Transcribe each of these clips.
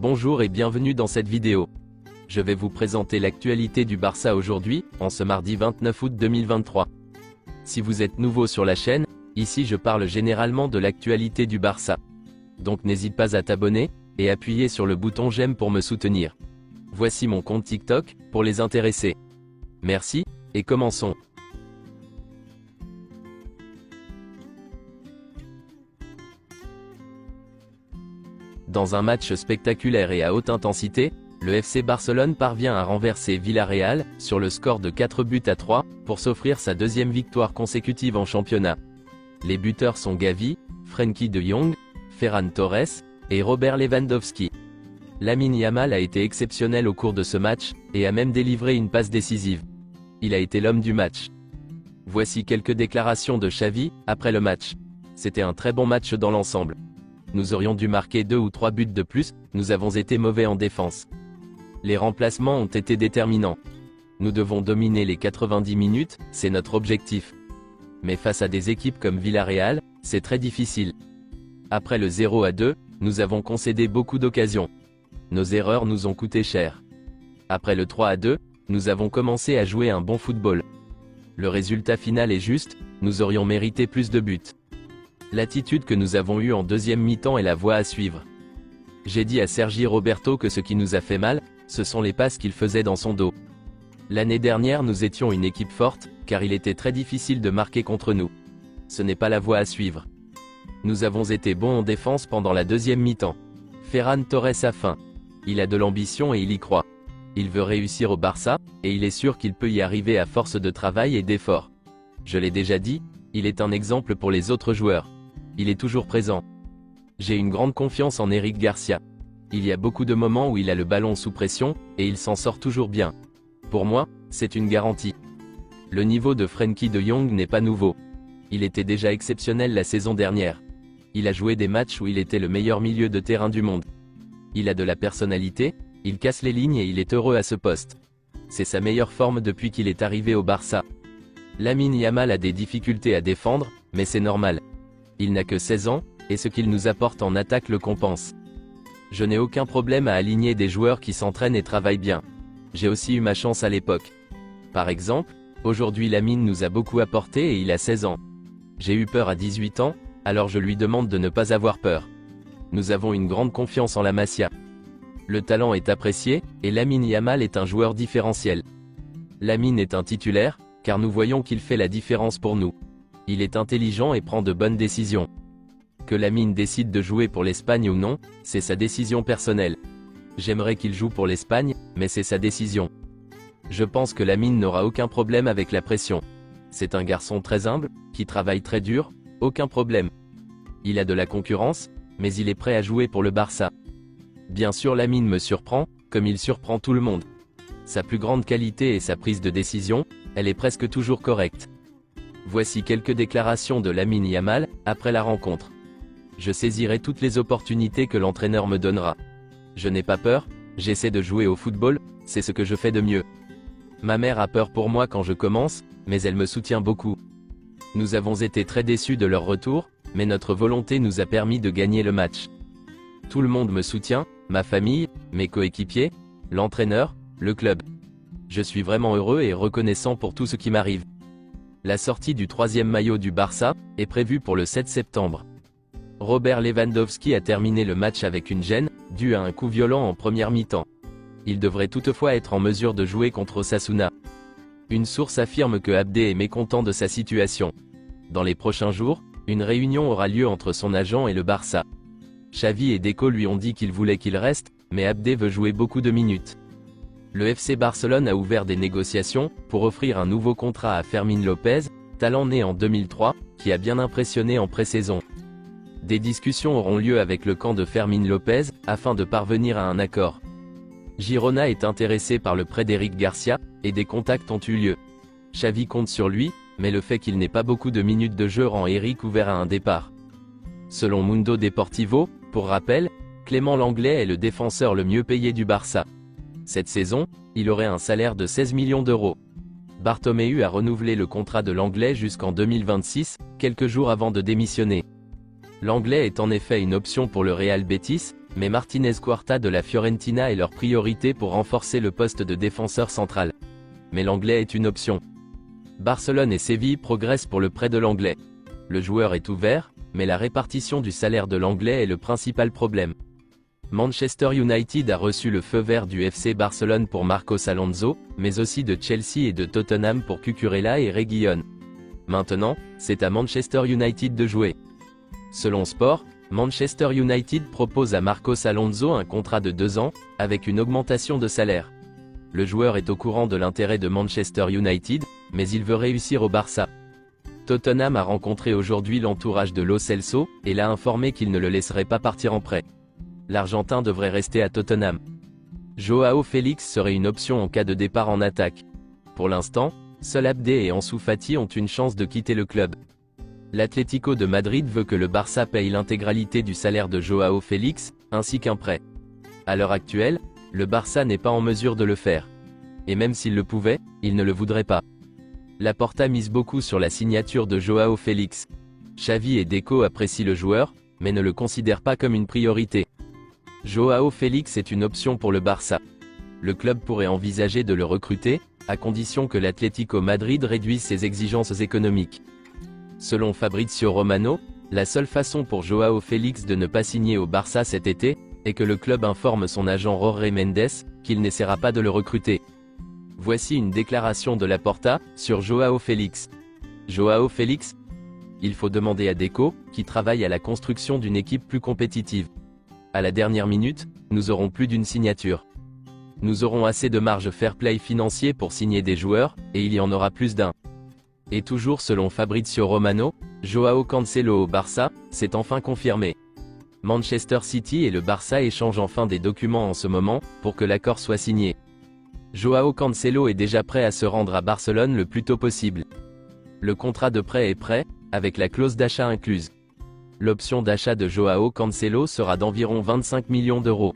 Bonjour et bienvenue dans cette vidéo. Je vais vous présenter l'actualité du Barça aujourd'hui, en ce mardi 29 août 2023. Si vous êtes nouveau sur la chaîne, ici je parle généralement de l'actualité du Barça. Donc n'hésite pas à t'abonner, et appuyer sur le bouton j'aime pour me soutenir. Voici mon compte TikTok, pour les intéressés. Merci, et commençons. Dans un match spectaculaire et à haute intensité, le FC Barcelone parvient à renverser Villarreal, sur le score de 4-3, pour s'offrir sa deuxième victoire consécutive en championnat. Les buteurs sont Gavi, Frenkie de Jong, Ferran Torres, et Robert Lewandowski. Lamine Yamal a été exceptionnel au cours de ce match, et a même délivré une passe décisive. Il a été l'homme du match. Voici quelques déclarations de Xavi, après le match. C'était un très bon match dans l'ensemble. Nous aurions dû marquer 2 ou 3 buts de plus, nous avons été mauvais en défense. Les remplacements ont été déterminants. Nous devons dominer les 90 minutes, c'est notre objectif. Mais face à des équipes comme Villarreal, c'est très difficile. Après le 0-2, nous avons concédé beaucoup d'occasions. Nos erreurs nous ont coûté cher. Après le 3-2, nous avons commencé à jouer un bon football. Le résultat final est juste, nous aurions mérité plus de buts. L'attitude que nous avons eue en deuxième mi-temps est la voie à suivre. J'ai dit à Sergi Roberto que ce qui nous a fait mal, ce sont les passes qu'il faisait dans son dos. L'année dernière nous étions une équipe forte, car il était très difficile de marquer contre nous. Ce n'est pas la voie à suivre. Nous avons été bons en défense pendant la deuxième mi-temps. Ferran Torres a faim. Il a de l'ambition et il y croit. Il veut réussir au Barça, et il est sûr qu'il peut y arriver à force de travail et d'efforts. Je l'ai déjà dit, il est un exemple pour les autres joueurs. Il est toujours présent. J'ai une grande confiance en Eric Garcia. Il y a beaucoup de moments où il a le ballon sous pression, et il s'en sort toujours bien. Pour moi, c'est une garantie. Le niveau de Frenkie de Jong n'est pas nouveau. Il était déjà exceptionnel la saison dernière. Il a joué des matchs où il était le meilleur milieu de terrain du monde. Il a de la personnalité, il casse les lignes et il est heureux à ce poste. C'est sa meilleure forme depuis qu'il est arrivé au Barça. Lamine Yamal a des difficultés à défendre, mais c'est normal. Il n'a que 16 ans, et ce qu'il nous apporte en attaque le compense. Je n'ai aucun problème à aligner des joueurs qui s'entraînent et travaillent bien. J'ai aussi eu ma chance à l'époque. Par exemple, aujourd'hui Lamine nous a beaucoup apporté et il a 16 ans. J'ai eu peur à 18 ans, alors je lui demande de ne pas avoir peur. Nous avons une grande confiance en la Masia. Le talent est apprécié, et Lamine Yamal est un joueur différentiel. Lamine est un titulaire, car nous voyons qu'il fait la différence pour nous. Il est intelligent et prend de bonnes décisions. Que Lamine décide de jouer pour l'Espagne ou non, c'est sa décision personnelle. J'aimerais qu'il joue pour l'Espagne, mais c'est sa décision. Je pense que Lamine n'aura aucun problème avec la pression. C'est un garçon très humble, qui travaille très dur, aucun problème. Il a de la concurrence, mais il est prêt à jouer pour le Barça. Bien sûr Lamine me surprend, comme il surprend tout le monde. Sa plus grande qualité est sa prise de décision, elle est presque toujours correcte. Voici quelques déclarations de Lamine Yamal, après la rencontre. Je saisirai toutes les opportunités que l'entraîneur me donnera. Je n'ai pas peur, j'essaie de jouer au football, c'est ce que je fais de mieux. Ma mère a peur pour moi quand je commence, mais elle me soutient beaucoup. Nous avons été très déçus de leur retour, mais notre volonté nous a permis de gagner le match. Tout le monde me soutient, ma famille, mes coéquipiers, l'entraîneur, le club. Je suis vraiment heureux et reconnaissant pour tout ce qui m'arrive. La sortie du 3e maillot du Barça est prévue pour le 7 septembre. Robert Lewandowski a terminé le match avec une gêne, due à un coup violent en première mi-temps. Il devrait toutefois être en mesure de jouer contre Osasuna. Une source affirme que Abdé est mécontent de sa situation. Dans les prochains jours, une réunion aura lieu entre son agent et le Barça. Xavi et Deco lui ont dit qu'ils voulaient qu'il reste, mais Abdé veut jouer beaucoup de minutes. Le FC Barcelone a ouvert des négociations pour offrir un nouveau contrat à Fermín López, talent né en 2003, qui a bien impressionné en pré-saison. Des discussions auront lieu avec le camp de Fermín López, afin de parvenir à un accord. Girona est intéressé par le prêt d'Eric Garcia, et des contacts ont eu lieu. Xavi compte sur lui, mais le fait qu'il n'ait pas beaucoup de minutes de jeu rend Eric ouvert à un départ. Selon Mundo Deportivo, pour rappel, Clément Lenglet est le défenseur le mieux payé du Barça. Cette saison, il aurait un salaire de 16 millions d'euros. Bartomeu a renouvelé le contrat de Lenglet jusqu'en 2026, quelques jours avant de démissionner. Lenglet est en effet une option pour le Real Betis, Mais Martinez Quarta de la Fiorentina est leur priorité pour renforcer le poste de défenseur central. Mais l'anglais est une option. Barcelone et Séville progressent pour le prêt de l'anglais. Le joueur est ouvert, mais la répartition du salaire de l'anglais est le principal problème. Manchester United a reçu le feu vert du FC Barcelone pour Marcos Alonso, mais aussi de Chelsea et de Tottenham pour Cucurella et Reguilón. Maintenant, c'est à Manchester United de jouer. Selon Sport, Manchester United propose à Marcos Alonso un contrat de 2 ans, avec une augmentation de salaire. Le joueur est au courant de l'intérêt de Manchester United, mais il veut réussir au Barça. Tottenham a rencontré aujourd'hui l'entourage de Lo Celso, et l'a informé qu'il ne le laisserait pas partir en prêt. L'Argentin devrait rester à Tottenham. Joao Félix serait une option en cas de départ en attaque. Pour l'instant, seuls Abdé et Ansu Fati ont une chance de quitter le club. L'Atlético de Madrid veut que le Barça paye l'intégralité du salaire de Joao Félix, ainsi qu'un prêt. À l'heure actuelle, le Barça n'est pas en mesure de le faire. Et même s'il le pouvait, il ne le voudrait pas. Laporta mise beaucoup sur la signature de Joao Félix. Xavi et Deco apprécient le joueur, mais ne le considèrent pas comme une priorité. Joao Félix est une option pour le Barça. Le club pourrait envisager de le recruter, à condition que l'Atlético Madrid réduise ses exigences économiques. Selon Fabrizio Romano, la seule façon pour Joao Félix de ne pas signer au Barça cet été, est que le club informe son agent Jorge Mendes, qu'il n'essaiera pas de le recruter. Voici une déclaration de Laporta, sur Joao Félix. Joao Félix ? Il faut demander à Deco, qui travaille à la construction d'une équipe plus compétitive. À la dernière minute, nous aurons plus d'une signature. Nous aurons assez de marge fair play financier pour signer des joueurs, et il y en aura plus d'un. Et toujours selon Fabrizio Romano, Joao Cancelo au Barça, c'est enfin confirmé. Manchester City et le Barça échangent enfin des documents en ce moment, pour que l'accord soit signé. Joao Cancelo est déjà prêt à se rendre à Barcelone le plus tôt possible. Le contrat de prêt est prêt, avec la clause d'achat incluse. L'option d'achat de Joao Cancelo sera d'environ 25 millions d'euros.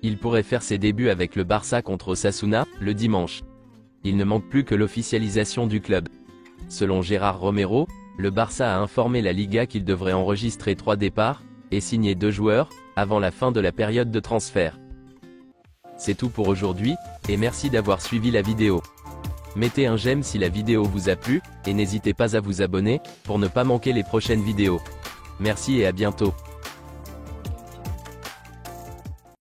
Il pourrait faire ses débuts avec le Barça contre Osasuna, le dimanche. Il ne manque plus que l'officialisation du club. Selon Gérard Romero, le Barça a informé la Liga qu'il devrait enregistrer 3 départs, et signer 2 joueurs, avant la fin de la période de transfert. C'est tout pour aujourd'hui, et merci d'avoir suivi la vidéo. Mettez un j'aime si la vidéo vous a plu, et n'hésitez pas à vous abonner, pour ne pas manquer les prochaines vidéos. Merci et à bientôt.